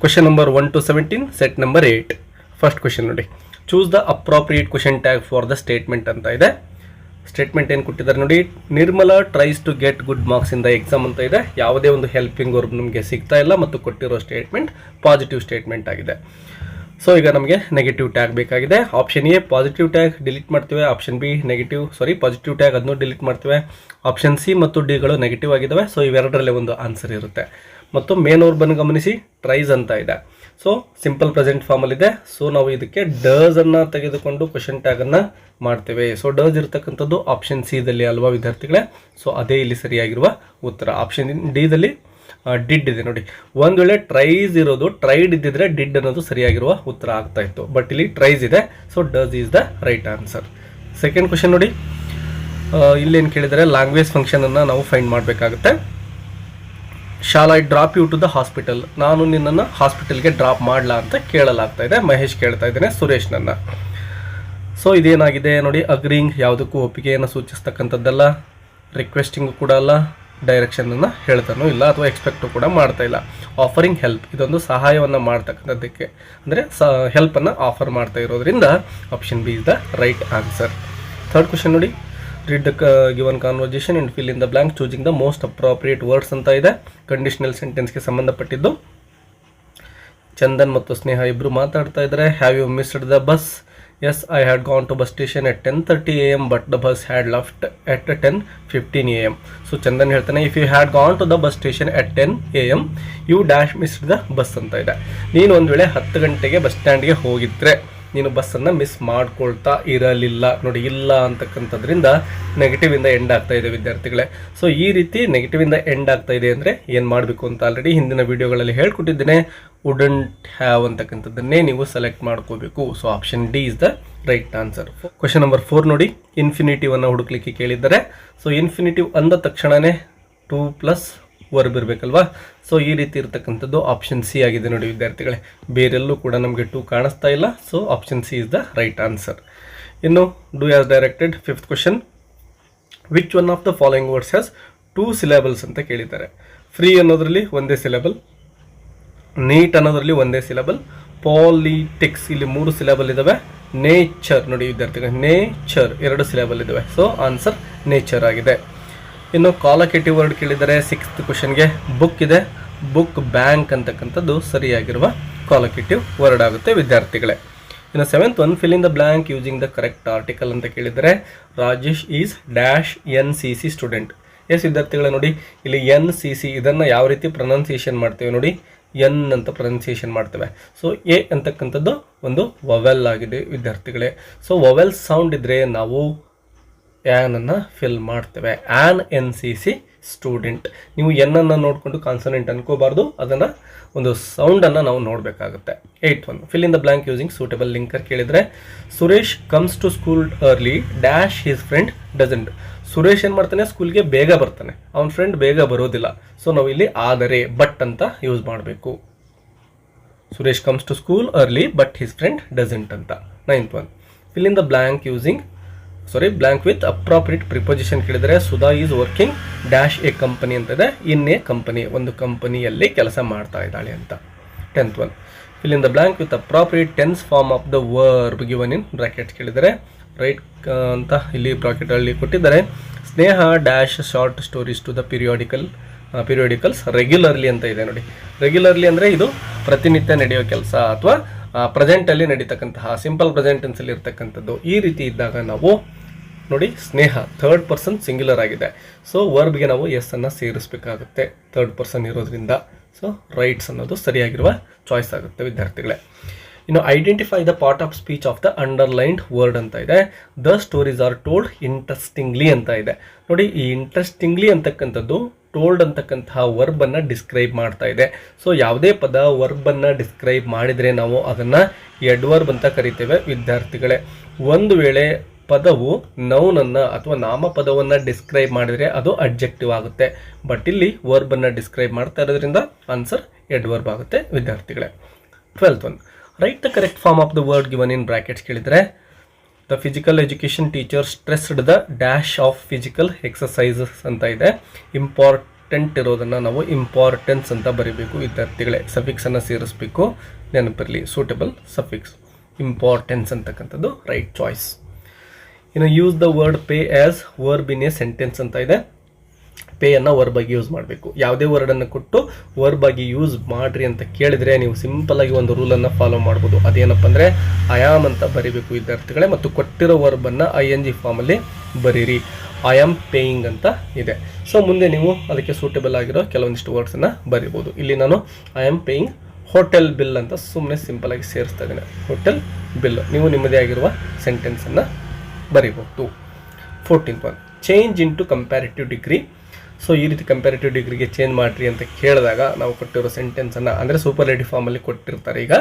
Question number 1 to 17, set number 8. First question ನೋಡಿ, choose the appropriate question tag for the statement ಅಂತ ಇದೆ. Statement ಏನು ಕೊಟ್ಟಿದ್ದಾರೆ ನೋಡಿ, Nirmala tries to get good marks in the exam ಅಂತ ಇದೆ. ಯಾವುದೇ ಒಂದು ಹೆಲ್ಪಿಂಗ್ ವರ್ಬ್ ನಮಗೆ ಸಿಗ್ತಾ ಇಲ್ಲ ಮತ್ತು ಕೊಟ್ಟಿರೋ ಸ್ಟೇಟ್ಮೆಂಟ್ ಪಾಸಿಟಿವ್ ಸ್ಟೇಟ್ಮೆಂಟ್ ಆಗಿದೆ. ಸೊ ಈಗ ನಮಗೆ ನೆಗೆಟಿವ್ ಟ್ಯಾಗ್ ಬೇಕಾಗಿದೆ. Option A positive tag delete ಮಾಡ್ತೀವಿ, ಆಪ್ಷನ್ ಬಿ ಪಾಸಿಟಿವ್ ಟ್ಯಾಗ್ ಅದನ್ನು ಡಿಲೀಟ್ ಮಾಡ್ತೀವಿ, ಆಪ್ಷನ್ ಸಿ ಮತ್ತು ಡಿಗಳು ನೆಗೆಟಿವ್ ಆಗಿದ್ದಾವೆ. ಸೊ ಇವೆರಡರಲ್ಲೇ ಒಂದು ಆನ್ಸರ್ ಇರುತ್ತೆ. ಮತ್ತು ಮೇನ್ ವರ್ಬನ್ನು ಗಮನಿಸಿ, ಟ್ರೈಸ್ ಅಂತ ಇದೆ. ಸೊ ಸಿಂಪಲ್ ಪ್ರೆಸೆಂಟ್ ಫಾರ್ಮಲ್ಲಿದೆ. ಸೊ ನಾವು ಇದಕ್ಕೆ ಡಸ್ ಅನ್ನು ತೆಗೆದುಕೊಂಡು ಕ್ವೆಶನ್ ಟ್ಯಾಗನ್ನು ಮಾಡ್ತೇವೆ. ಸೊ ಡಸ್ ಇರತಕ್ಕಂಥದ್ದು ಆಪ್ಷನ್ ಸಿ ದಲ್ಲಿ ಅಲ್ವಾ ವಿದ್ಯಾರ್ಥಿಗಳೇ? ಸೊ ಅದೇ ಇಲ್ಲಿ ಸರಿಯಾಗಿರುವ ಉತ್ತರ. ಆಪ್ಷನ್ ಡಿ ದಲ್ಲಿ ಡಿಡ್ ಇದೆ ನೋಡಿ. ಒಂದು ವೇಳೆ ಟ್ರೈಸ್ ಇರೋದು ಟ್ರೈಡ್ ಇದ್ದಿದ್ರೆ ಡಿಡ್ ಅನ್ನೋದು ಸರಿಯಾಗಿರುವ ಉತ್ತರ ಆಗ್ತಾ ಇತ್ತು. ಬಟ್ ಇಲ್ಲಿ ಟ್ರೈಸ್ ಇದೆ. So does is the right answer. Second question ನೋಡಿ, ಇಲ್ಲೇನು ಕೇಳಿದರೆ ಲ್ಯಾಂಗ್ವೇಜ್ ಫಂಕ್ಷನನ್ನು ನಾವು ಫೈಂಡ್ ಮಾಡಬೇಕಾಗುತ್ತೆ. Shall I drop you to the hospital, ನಾನು ನಿನ್ನನ್ನು ಹಾಸ್ಪಿಟಲ್ಗೆ ಡ್ರಾಪ್ ಮಾಡಲಾ ಅಂತ ಕೇಳಲಾಗ್ತಾ ಇದೆ. ಮಹೇಶ್ ಕೇಳ್ತಾ ಇದ್ದೇನೆ ಸುರೇಶ್ನನ್ನು. ಸೊ ಇದೇನಾಗಿದೆ ನೋಡಿ, ಅಗ್ರಿಂಗ್ ಯಾವುದಕ್ಕೂ ಒಪ್ಪಿಗೆಯನ್ನು ಸೂಚಿಸ್ತಕ್ಕಂಥದ್ದಲ್ಲ, ರಿಕ್ವೆಸ್ಟಿಂಗು ಕೂಡ ಅಲ್ಲ, ಡೈರೆಕ್ಷನನ್ನು ಹೇಳ್ತಾನೂ ಇಲ್ಲ ಅಥವಾ ಎಕ್ಸ್ಪೆಕ್ಟು ಕೂಡ ಮಾಡ್ತಾ ಇಲ್ಲ. ಆಫರಿಂಗ್ ಹೆಲ್ಪ್, ಇದೊಂದು ಸಹಾಯವನ್ನು ಮಾಡ್ತಕ್ಕಂಥದ್ದಕ್ಕೆ ಅಂದರೆ ಹೆಲ್ಪನ್ನು ಆಫರ್ ಮಾಡ್ತಾ ಇರೋದ್ರಿಂದ option B is the right answer. Third question ನೋಡಿ, read the given conversation and fill in the blank choosing the most appropriate words ಅಂತ ಇದೆ. ಕಂಡೀಷನಲ್ ಸೆಂಟೆನ್ಸ್ಗೆ ಸಂಬಂಧಪಟ್ಟಿದ್ದು. ಚಂದನ್ ಮತ್ತು ಸ್ನೇಹ ಇಬ್ಬರು ಮಾತಾಡ್ತಾ ಇದ್ದಾರೆ. Have you missed the bus? Yes, I had gone to bus station at 10:30 AM but the bus had left at 10:15 AM. So Chandan ಹೇಳ್ತಾನೆ, if you had gone to the bus station at 10 AM you dash missed the bus ಅಂತ ಇದೆ. ನೀನು ಒಂದು ವೇಳೆ 10 ಗಂಟೆಗೆ bus ಸ್ಟ್ಯಾಂಡ್ಗೆ ಹೋಗಿದ್ರೆ ನೀನು ಬಸ್ಸನ್ನು ಮಿಸ್ ಮಾಡ್ಕೊಳ್ತಾ ಇರಲಿಲ್ಲ. ನೋಡಿ, ಇಲ್ಲ ಅಂತಕ್ಕಂಥದ್ರಿಂದ ನೆಗೆಟಿವ್ ಇಂದ ಎಂಡ್ ಆಗ್ತಾ ಇದೆ ವಿದ್ಯಾರ್ಥಿಗಳೇ. ಸೊ ಈ ರೀತಿ ನೆಗೆಟಿವ್ ಇಂದ ಎಂಡ್ ಆಗ್ತಾ ಇದೆ ಅಂದರೆ ಏನು ಮಾಡಬೇಕು ಅಂತ ಆಲ್ರೆಡಿ ಹಿಂದಿನ ವಿಡಿಯೋಗಳಲ್ಲಿ ಹೇಳ್ಕೊಟ್ಟಿದ್ದೇನೆ. ವುಡಂಟ್ ಹ್ಯಾವ್ ಅಂತಕ್ಕಂಥದ್ದನ್ನೇ ನೀವು ಸೆಲೆಕ್ಟ್ ಮಾಡ್ಕೋಬೇಕು. So option D is the right answer. Question number 4 ನೋಡಿ, ಇನ್ಫಿನಿಟಿವ್ ಅನ್ನು ಹುಡುಕ್ಲಿಕ್ಕೆ ಕೇಳಿದ್ದಾರೆ. ಸೊ ಇನ್ಫಿನಿಟಿವ್ ಅಂದ ತಕ್ಷಣನೇ 2+ ವರ್ಬ್ ಇರಬೇಕಲ್ವಾ? ಸೊ ಈ ರೀತಿ ಇರತಕ್ಕಂಥದ್ದು ಆಪ್ಷನ್ ಸಿ ಆಗಿದೆ ನೋಡಿ ವಿದ್ಯಾರ್ಥಿಗಳೇ. ಬೇರೆಲ್ಲೂ ಕೂಡ ನಮಗೆ 2 ಕಾಣಿಸ್ತಾ ಇಲ್ಲ. So option C is the right answer. ಇನ್ನು do as directed. Fifth question, which one of the following words has 2 syllables ಅಂತ ಕೇಳಿದ್ದಾರೆ. ಫ್ರೀ ಅನ್ನೋದ್ರಲ್ಲಿ ಒಂದೇ ಸಿಲೆಬಲ್, ನೀಟ್ ಅನ್ನೋದ್ರಲ್ಲಿ ಒಂದೇ ಸಿಲೆಬಲ್, ಪಾಲಿಟಿಕ್ಸ್ ಇಲ್ಲಿ 3 syllable ಇದಾವೆ, ನೇಚರ್ ನೋಡಿ ವಿದ್ಯಾರ್ಥಿಗಳು, ನೇಚರ್ 2 syllable ಇದಾವೆ. ಸೊ ಆನ್ಸರ್ ನೇಚರ್ ಆಗಿದೆ. ಇನ್ನು ಕಾಲಕೇಟಿವ್ ವರ್ಡ್ ಕೇಳಿದರೆ 6th ಕ್ವೆಶನ್ಗೆ ಬುಕ್ ಇದೆ. ಬುಕ್ ಬ್ಯಾಂಕ್ ಅಂತಕ್ಕಂಥದ್ದು ಸರಿಯಾಗಿರುವ ಕಾಲಕೇಟಿವ್ ವರ್ಡ್ ಆಗುತ್ತೆ ವಿದ್ಯಾರ್ಥಿಗಳೇ. ಇನ್ನು 7th one, fill in the blank using the correct article ಅಂತ ಕೇಳಿದರೆ Rajesh is dash NCC student. Yes ವಿದ್ಯಾರ್ಥಿಗಳೇ, ನೋಡಿ ಇಲ್ಲಿ NCC ಇದನ್ನು ಯಾವ ರೀತಿ ಪ್ರೊನೌನ್ಸಿಯೇಷನ್ ಮಾಡ್ತೇವೆ ನೋಡಿ, ಎನ್ ಅಂತ ಪ್ರೊನೌನ್ಸಿಯೇಷನ್ ಮಾಡ್ತೇವೆ. ಸೊ ಎ ಅಂತಕ್ಕಂಥದ್ದು ಒಂದು ವವೆಲ್ ಆಗಿದೆ ವಿದ್ಯಾರ್ಥಿಗಳೇ. ಸೊ ವವೆಲ್ ಸೌಂಡ್ ಇದ್ದರೆ ನಾವು ಆ್ಯನನ್ನು ಫಿಲ್ ಮಾಡ್ತೇವೆ. An NCC student. ನೀವು ಎನ್ನನ್ನು ನೋಡಿಕೊಂಡು ಕಾನ್ಸನೆಂಟ್ ಅನ್ಕೋಬಾರ್ದು, ಅದನ್ನು ಒಂದು ಸೌಂಡನ್ನು ನಾವು ನೋಡಬೇಕಾಗುತ್ತೆ. 8th one, fill in the blank using suitable linker ಕೇಳಿದರೆ Suresh comes to school early dash his friend doesn't. Suresh ಏನು ಮಾಡ್ತಾನೆ, ಸ್ಕೂಲ್ಗೆ ಬೇಗ ಬರ್ತಾನೆ, ಅವನ ಫ್ರೆಂಡ್ ಬೇಗ ಬರೋದಿಲ್ಲ. ಸೊ ನಾವು ಇಲ್ಲಿ ಆದರೆ ಬಟ್ ಅಂತ ಯೂಸ್ ಮಾಡಬೇಕು. Suresh comes to school early but his friend doesn't ಅಂತ. 9th one, fill in the blank using blank with appropriate preposition ಕೇಳಿದರೆ Sudha is working dash a company ಅಂತದೆ, ಇನ್ ಎ ಕಂಪನಿ ಒಂದು ಕಂಪನಿಯಲ್ಲಿ ಕೆಲಸ ಮಾಡ್ತಾ ಇದ್ದಾಳೆ ಅಂತ. 10th one, fill in the blank with appropriate tense form of the verb given in brackets ಕೇಳಿದರೆ right ಅಂತ ಇಲ್ಲಿ ಬ್ರಾಕೆಟಲ್ಲಿ ಕೊಟ್ಟಿದ್ದಾರೆ. Sneha dash short stories to the ಪಿರಿಯೋಡಿಕಲ್ಸ್ regularly ಅಂತ ಇದೆ ನೋಡಿ. ರೆಗ್ಯುಲರ್ಲಿ ಅಂದರೆ ಇದು ಪ್ರತಿನಿತ್ಯ ನಡೆಯೋ ಕೆಲಸ ಅಥವಾ ಪ್ರೆಸೆಂಟಲ್ಲಿ ನಡೀತಕ್ಕಂತಹ ಸಿಂಪಲ್ ಪ್ರೆಸೆಂಟೆನ್ಸಲ್ಲಿ ಇರ್ತಕ್ಕಂಥದ್ದು. ಈ ರೀತಿ ಇದ್ದಾಗ ನಾವು ನೋಡಿ ಸ್ನೇಹ 3rd ಪರ್ಸನ್ ಸಿಂಗ್ಯುಲರ್ ಆಗಿದೆ. ಸೊ ವರ್ಬ್ಗೆ ನಾವು ಎಸ್ ಅನ್ನು ಸೇರಿಸಬೇಕಾಗುತ್ತೆ 3rd ಪರ್ಸನ್ ಇರೋದ್ರಿಂದ. ಸೊ ರೈಟ್ಸ್ ಅನ್ನೋದು ಸರಿಯಾಗಿರುವ ಚಾಯ್ಸ್ ಆಗುತ್ತೆ ವಿದ್ಯಾರ್ಥಿಗಳೇ. ಇನ್ನು identify the part of speech of the underlined word ಅಂತ ಇದೆ. The stories are told interestingly ಅಂತ ಇದೆ ನೋಡಿ. ಈ ಇಂಟ್ರೆಸ್ಟಿಂಗ್ಲಿ ಅಂತಕ್ಕಂಥದ್ದು ಟೋಲ್ಡ್ ಅಂತಕ್ಕಂತಹ ವರ್ಬನ್ನು ಡಿಸ್ಕ್ರೈಬ್ ಮಾಡ್ತಾ ಇದೆ. ಸೊ ಯಾವುದೇ ಪದ ವರ್ಬನ್ನು ಡಿಸ್ಕ್ರೈಬ್ ಮಾಡಿದರೆ ನಾವು ಅದನ್ನು ಎಡ್ವರ್ಬ್ ಅಂತ ಕರಿತೇವೆ ವಿದ್ಯಾರ್ಥಿಗಳೇ. ಒಂದು ವೇಳೆ ಪದವು ನೌನನ್ನು ಅಥವಾ ನಾಮಪದವನ್ನು ಡಿಸ್ಕ್ರೈಬ್ ಮಾಡಿದರೆ ಅದು ಅಡ್ಜೆಕ್ಟಿವ್ ಆಗುತ್ತೆ. ಬಟ್ ಇಲ್ಲಿ ವರ್ಬನ್ನು ಡಿಸ್ಕ್ರೈಬ್ ಮಾಡ್ತಾ ಇರೋದ್ರಿಂದ ಆನ್ಸರ್ ಎಡ್ವರ್ಬ್ ಆಗುತ್ತೆ ವಿದ್ಯಾರ್ಥಿಗಳೇ. 12th one, write the correct form of the word given in brackets ಕೇಳಿದರೆ the physical education teacher stressed the dash of physical exercises ಅಂತ ಇದೆ. ಇಂಪಾರ್ಟೆಂಟ್ ಇರೋದನ್ನು ನಾವು ಇಂಪಾರ್ಟೆನ್ಸ್ ಅಂತ ಬರೀಬೇಕು ವಿದ್ಯಾರ್ಥಿಗಳೇ. ಸಫಿಕ್ಸನ್ನು ಸೇರಿಸ್ಬೇಕು, ನೆನಪಿರಲಿ. ಸೂಟಬಲ್ ಸಫಿಕ್ಸ್ ಇಂಪಾರ್ಟೆನ್ಸ್ ಅಂತಕ್ಕಂಥದ್ದು ರೈಟ್ ಚಾಯ್ಸ್. ಇನ್ನು use the word pay as verb in a sentence ಅಂತ ಇದೆ. ಪೇಯನ್ನು ವರ್ಬ್ ಆಗಿ ಯೂಸ್ ಮಾಡಬೇಕು. ಯಾವುದೇ ವರ್ಡನ್ನು ಕೊಟ್ಟು ವರ್ಬ್ ಆಗಿ ಯೂಸ್ ಮಾಡಿರಿ ಅಂತ ಕೇಳಿದರೆ ನೀವು ಸಿಂಪಲಾಗಿ ಒಂದು ರೂಲನ್ನು ಫಾಲೋ ಮಾಡ್ಬೋದು. ಅದೇನಪ್ಪ ಅಂದರೆ ಐ ಆಮ್ ಅಂತ ಬರೀಬೇಕು ವಿದ್ಯಾರ್ಥಿಗಳೇ, ಮತ್ತು ಕೊಟ್ಟಿರೋ ವರ್ಬನ್ನು ING ಫಾರ್ಮಲ್ಲಿ ಬರೀರಿ. ಐ ಆಮ್ ಪೇಯಿಂಗ್ ಅಂತ ಇದೆ. ಸೊ ಮುಂದೆ ನೀವು ಅದಕ್ಕೆ ಸೂಟಬಲ್ ಆಗಿರೋ ಕೆಲವೊಂದಿಷ್ಟು ವರ್ಡ್ಸನ್ನು ಬರೀಬೋದು. ಇಲ್ಲಿ ನಾನು I am paying hotel bill ಅಂತ ಸುಮ್ಮನೆ ಸಿಂಪಲಾಗಿ ಸೇರಿಸ್ತಾ ಇದ್ದೇನೆ. Hotel bill. ನೀವು ನಿಮ್ಮದೇ ಆಗಿರುವ ಸೆಂಟೆನ್ಸನ್ನು ಬರೀಬಹುದು. 14th one, change into comparative degree. So ಈ ರೀತಿ ಕಂಪ್ಯಾರಿಟಿವ್ ಡಿಗ್ರಿಗೆ ಚೇಂಜ್ ಮಾಡಿರಿ ಅಂತ ಕೇಳಿದಾಗ ನಾವು ಕೊಟ್ಟಿರೋ ಸೆಂಟೆನ್ಸನ್ನು, ಅಂದರೆ ಸೂಪರ್ಲೇಟಿವ್ ಫಾರ್ಮಲ್ಲಿ ಕೊಟ್ಟಿರ್ತಾರೆ. ಈಗ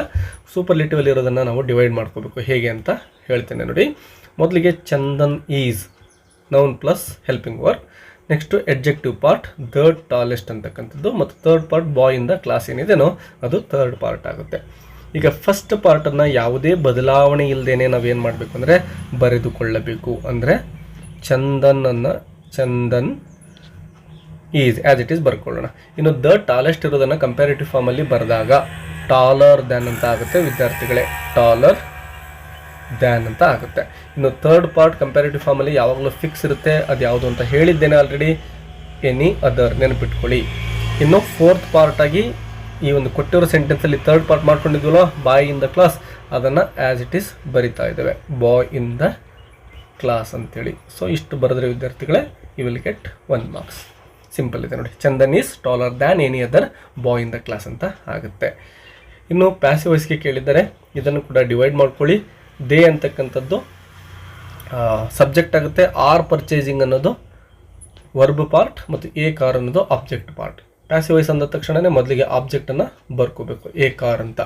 ಸೂಪರ್ಲೇಟಿವಲ್ಲಿ ಇರೋದನ್ನು ನಾವು ಡಿವೈಡ್ ಮಾಡ್ಕೋಬೇಕು. ಹೇಗೆ ಅಂತ ಹೇಳ್ತೇನೆ ನೋಡಿ. ಮೊದಲಿಗೆ Chandan is noun plus helping work. Next adjective part the tallest ಅಂತಕ್ಕಂಥದ್ದು, ಮತ್ತು third part boy in the class ಏನಿದೆನೋ ಅದು ಥರ್ಡ್ ಪಾರ್ಟ್ ಆಗುತ್ತೆ. ಈಗ ಫಸ್ಟ್ ಪಾರ್ಟನ್ನು ಯಾವುದೇ ಬದಲಾವಣೆ ಇಲ್ಲದೇನೆ ನಾವೇನು ಮಾಡಬೇಕು ಅಂದರೆ ಬರೆದುಕೊಳ್ಳಬೇಕು. ಅಂದರೆ Chandan is as it is ಬರ್ಕೊಳ್ಳೋಣ. ಇನ್ನು ದ ಟಾಲೆಸ್ಟ್ ಇರೋದನ್ನು ಕಂಪ್ಯಾರಿಟಿವ್ ಫಾರ್ಮಲ್ಲಿ ಬರೆದಾಗ ಟಾಲರ್ ದ್ಯಾನ್ ಅಂತ ಆಗುತ್ತೆ ವಿದ್ಯಾರ್ಥಿಗಳೇ. ಟಾಲರ್ ದ್ಯಾನ್ ಅಂತ ಆಗುತ್ತೆ. ಇನ್ನು ಥರ್ಡ್ ಪಾರ್ಟ್ ಕಂಪ್ಯಾರಿಟಿವ್ ಫಾರ್ಮಲ್ಲಿ ಯಾವಾಗಲೂ ಫಿಕ್ಸ್ ಇರುತ್ತೆ. ಅದು ಯಾವುದು ಅಂತ ಹೇಳಿದ್ದೇನೆ ಆಲ್ರೆಡಿ, ಎನಿ ಅದರ್, ನೆನಪಿಟ್ಕೊಳ್ಳಿ. ಇನ್ನು ಫೋರ್ತ್ ಪಾರ್ಟಾಗಿ ಈ ಒಂದು ಕೊಟ್ಟಿರೋ ಸೆಂಟೆನ್ಸಲ್ಲಿ ಥರ್ಡ್ ಪಾರ್ಟ್ ಮಾಡ್ಕೊಂಡಿದ್ವಲ್ಲ, ಬಾಯ್ ಇನ್ ದ ಕ್ಲಾಸ್, ಅದನ್ನು ಆ್ಯಸ್ ಇಟ್ ಈಸ್ ಬರಿತಾ ಇದ್ದೇವೆ, ಬಾಯ್ ಇನ್ ದ ಕ್ಲಾಸ್ ಅಂತೇಳಿ. ಸೊ ಇಷ್ಟು ಬರೆದ್ರೆ ವಿದ್ಯಾರ್ಥಿಗಳೇ you will get 1 marks. Simple ಇದೆ ನೋಡಿ. Chandan is taller than any other boy in the class ಅಂತ ಆಗುತ್ತೆ. ಇನ್ನು ಪ್ಯಾಸಿವ್ ವಾಯ್ಸ್ಗೆ ಕೇಳಿದ್ದಾರೆ, ಇದನ್ನು ಕೂಡ ಡಿವೈಡ್ ಮಾಡ್ಕೊಳ್ಳಿ. ದೇ ಅಂತಕ್ಕಂಥದ್ದು ಸಬ್ಜೆಕ್ಟ್ ಆಗುತ್ತೆ, ಆರ್ ಪರ್ಚೇಸಿಂಗ್ ಅನ್ನೋದು ವರ್ಬ್ ಪಾರ್ಟ್, ಮತ್ತು ಎ ಕಾರ್ ಅನ್ನೋದು ಆಬ್ಜೆಕ್ಟ್ ಪಾರ್ಟ್. ಪ್ಯಾಸಿವ್ ವಾಯ್ಸ್ ಅಂದ ತಕ್ಷಣವೇ ಮೊದಲಿಗೆ ಆಬ್ಜೆಕ್ಟನ್ನು ಬರ್ಕೋಬೇಕು, ಎ ಕಾರ್ ಅಂತ.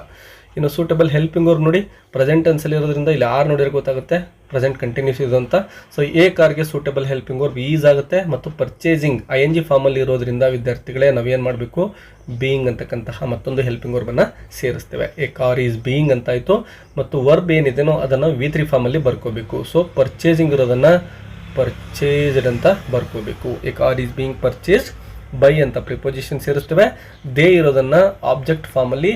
ಇನ್ನು ಸೂಟಬಲ್ ಹೆಲ್ಪಿಂಗ್ ವರ್ಕ್ ನೋಡಿ, ಪ್ರೆಸೆಂಟ್ ಟೆನ್ಸಲ್ಲಿ ಇರೋದ್ರಿಂದ ಇಲ್ಲಿ ಆರ್ ನೋಡಿದ್ರೆ ಗೊತ್ತಾಗುತ್ತೆ ಪ್ರೆಸೆಂಟ್ ಕಂಟಿನ್ಯೂಸ್ ಇದು ಅಂತ. ಸೊ ಎ ಕಾರ್ಗೆ ಸೂಟಬಲ್ ಹೆಲ್ಪಿಂಗ್ ವರ್ಕ್ ಈಸ್ ಆಗುತ್ತೆ, ಮತ್ತು ಪರ್ಚೇಸಿಂಗ್ ING ಫಾರ್ಮಲ್ಲಿ ಇರೋದ್ರಿಂದ ವಿದ್ಯಾರ್ಥಿಗಳೇ ನಾವೇನು ಮಾಡಬೇಕು, ಬೀಯಿಂಗ್ ಅಂತಕ್ಕಂತಹ ಮತ್ತೊಂದು ಹೆಲ್ಪಿಂಗ್ ವರ್ಬನ್ನು ಸೇರಿಸ್ತೇವೆ. ಎ ಕಾರ್ ಈಸ್ ಬೀಯಿಂಗ್ ಅಂತಾಯಿತು, ಮತ್ತು ವರ್ಬ್ ಏನಿದೆನೋ ಅದನ್ನು V3 ಫಾರ್ಮಲ್ಲಿ ಬರ್ಕೋಬೇಕು. ಸೊ ಪರ್ಚೇಸಿಂಗ್ ಇರೋದನ್ನು ಪರ್ಚೇಸ್ಡ್ ಅಂತ ಬರ್ಕೋಬೇಕು. A car is being purchased by ಅಂತ ಪ್ರಿಪೋಸಿಷನ್ ಸೇರಿಸ್ತೇವೆ. ದೇ ಇರೋದನ್ನು ಆಬ್ಜೆಕ್ಟ್ ಫಾರ್ಮಲ್ಲಿ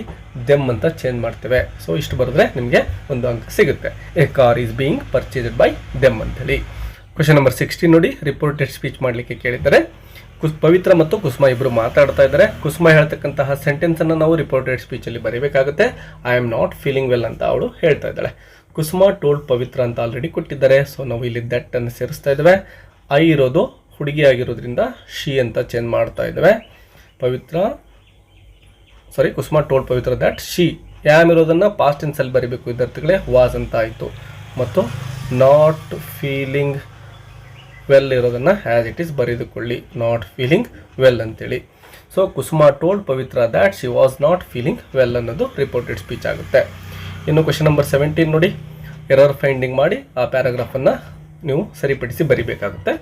ದೆಮ್ ಅಂತ ಚೇಂಜ್ ಮಾಡ್ತೇವೆ. ಸೊ ಇಷ್ಟು ಬರೆದ್ರೆ ನಿಮಗೆ 1 ಅಂಕ ಸಿಗುತ್ತೆ. A car is being purchased by them ಅಂತೇಳಿ. ಕ್ವೆಶ್ಚನ್ ನಂಬರ್ 16 ನೋಡಿ, ರಿಪೋರ್ಟೆಡ್ ಸ್ಪೀಚ್ ಮಾಡಲಿಕ್ಕೆ ಕೇಳಿದ್ದಾರೆ. ಪವಿತ್ರ ಮತ್ತು ಕುಸುಮ ಇಬ್ಬರು ಮಾತಾಡ್ತಾ ಇದ್ದಾರೆ. ಕುಸುಮ ಹೇಳ್ತಕ್ಕಂತಹ ಸೆಂಟೆನ್ಸನ್ನು ನಾವು ರಿಪೋರ್ಟೆಡ್ ಸ್ಪೀಚಲ್ಲಿ ಬರೀಬೇಕಾಗುತ್ತೆ. I am not feeling well ಅಂತ ಅವಳು ಹೇಳ್ತಾ ಇದ್ದಾಳೆ. ಕುಸುಮ ಟೋಲ್ಡ್ ಪವಿತ್ರ ಅಂತ ಆಲ್ರೆಡಿ ಕೊಟ್ಟಿದ್ದಾರೆ. ಸೊ ನಾವು ಇಲ್ಲಿ ದಟ್ ಅನ್ನು ಸೇರಿಸ್ತಾ ಇದ್ದೇವೆ. ಐ ಇರೋದು ಹುಡುಗಿ ಆಗಿರೋದ್ರಿಂದ ಶಿ ಅಂತ ಚೇಂಜ್ ಮಾಡ್ತಾ ಇದ್ದೇವೆ. Kusuma told Pavitra that she. Am ಇರೋದನ್ನು ಪಾಸ್ಟ್ ಟೆನ್ಸಲ್ಲಿ ಬರೀಬೇಕು ವಿದ್ಯಾರ್ಥಿಗಳೇ, ವಾಸ್ ಅಂತ ಆಯಿತು. ಮತ್ತು ನಾಟ್ ಫೀಲಿಂಗ್ ವೆಲ್ ಇರೋದನ್ನು ಆ್ಯಸ್ ಇಟ್ ಈಸ್ ಬರೆದುಕೊಳ್ಳಿ, ನಾಟ್ ಫೀಲಿಂಗ್ ವೆಲ್ ಅಂತೇಳಿ. So Kusuma told Pavitra that she was not feeling well ಅನ್ನೋದು ರಿಪೋರ್ಟೆಡ್ ಸ್ಪೀಚ್ ಆಗುತ್ತೆ. ಇನ್ನು ಕ್ವೆಶ್ಚನ್ ನಂಬರ್ 17 ನೋಡಿ, ಎರರ್ ಫೈಂಡಿಂಗ್ ಮಾಡಿ ಆ ಪ್ಯಾರಾಗ್ರಾಫನ್ನು ನೀವು ಸರಿಪಡಿಸಿ ಬರಿಬೇಕಾಗುತ್ತೆ.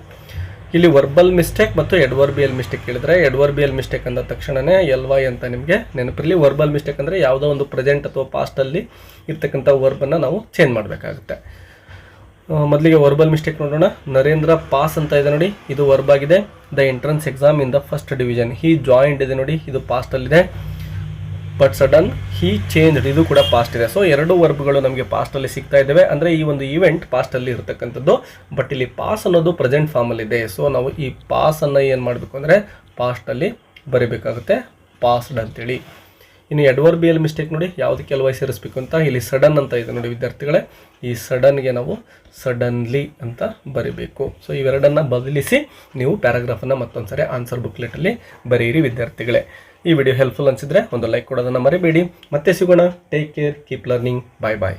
ಇಲ್ಲಿ ವರ್ಬಲ್ ಮಿಸ್ಟೇಕ್ ಮತ್ತು ಎಡ್ವರ್ಬಿಯಲ್ ಮಿಸ್ಟೇಕ್ ಕೇಳಿದರೆ, ಎಡ್ವರ್ಬಿಯಲ್ ಮಿಸ್ಟೇಕ್ ಅಂದ ತಕ್ಷಣವೇ LY ಅಂತ ನಿಮಗೆ ನೆನಪಿರಲಿ. ವರ್ಬಲ್ ಮಿಸ್ಟೇಕ್ ಅಂದರೆ ಯಾವುದೋ ಒಂದು ಪ್ರೆಸೆಂಟ್ ಅಥವಾ ಪಾಸ್ಟಲ್ಲಿ ಇರ್ತಕ್ಕಂಥ ವರ್ಬನ್ನು ನಾವು ಚೇಂಜ್ ಮಾಡಬೇಕಾಗುತ್ತೆ. ಮೊದಲಿಗೆ ವರ್ಬಲ್ ಮಿಸ್ಟೇಕ್ ನೋಡೋಣ. ನರೇಂದ್ರ ಪಾಸ್ ಅಂತ ಇದೆ ನೋಡಿ, ಇದು ವರ್ಬ್ ಆಗಿದೆ. The entrance exam in the first division. He joined ಇದೆ ನೋಡಿ, ಇದು ಪಾಸ್ಟಲ್ಲಿದೆ. ಬಟ್ ಸಡನ್ ಹಿ ಚೇಂಜ್ಡ್, ಇದು ಕೂಡ ಪಾಸ್ಟ್ ಇದೆ. ಸೊ 2 ವರ್ಬ್ಗಳು ನಮಗೆ ಪಾಸ್ಟಲ್ಲಿ ಸಿಗ್ತಾ ಇದ್ದಾವೆ. ಅಂದರೆ ಈ ಒಂದು ಈವೆಂಟ್ ಪಾಸ್ಟಲ್ಲಿ ಇರತಕ್ಕಂಥದ್ದು. ಬಟ್ ಇಲ್ಲಿ ಪಾಸ್ ಅನ್ನೋದು ಪ್ರೆಸೆಂಟ್ ಫಾರ್ಮಲ್ಲಿದೆ. ಸೊ ನಾವು ಈ ಪಾಸನ್ನು ಏನು ಮಾಡಬೇಕು ಅಂದರೆ ಪಾಸ್ಟಲ್ಲಿ ಬರೀಬೇಕಾಗುತ್ತೆ, ಪಾಸ್ಡ್ ಅಂತೇಳಿ. ಇನ್ನು ಎಡ್ವರ್ಬಿಯಲ್ ಮಿಸ್ಟೇಕ್ ನೋಡಿ, ಯಾವುದಕ್ಕೆ LY ಸೇರಿಸಬೇಕು ಅಂತ. ಇಲ್ಲಿ ಸಡನ್ ಅಂತ ಇದೆ ನೋಡಿ ವಿದ್ಯಾರ್ಥಿಗಳೇ, ಈ ಸಡನ್ಗೆ ನಾವು ಸಡನ್ಲಿ ಅಂತ ಬರೀಬೇಕು. ಸೊ ಇವೆರಡನ್ನು ಬದಲಿಸಿ ನೀವು ಪ್ಯಾರಾಗ್ರಾಫನ್ನು ಮತ್ತೊಂದು ಸರಿ ಆನ್ಸರ್ ಬುಕ್ಲೆಟಲ್ಲಿ ಬರೆಯಿರಿ ವಿದ್ಯಾರ್ಥಿಗಳೇ. ಈ ವಿಡಿಯೋ ಹೆಲ್ಪ್ಫುಲ್ ಅನಿಸಿದರೆ ಒಂದು ಲೈಕ್ ಕೊಡೋದನ್ನು ಮರಿಬೇಡಿ. ಮತ್ತೆ ಸಿಗೋಣ. Take care, keep learning. Bye ಬಾಯ್.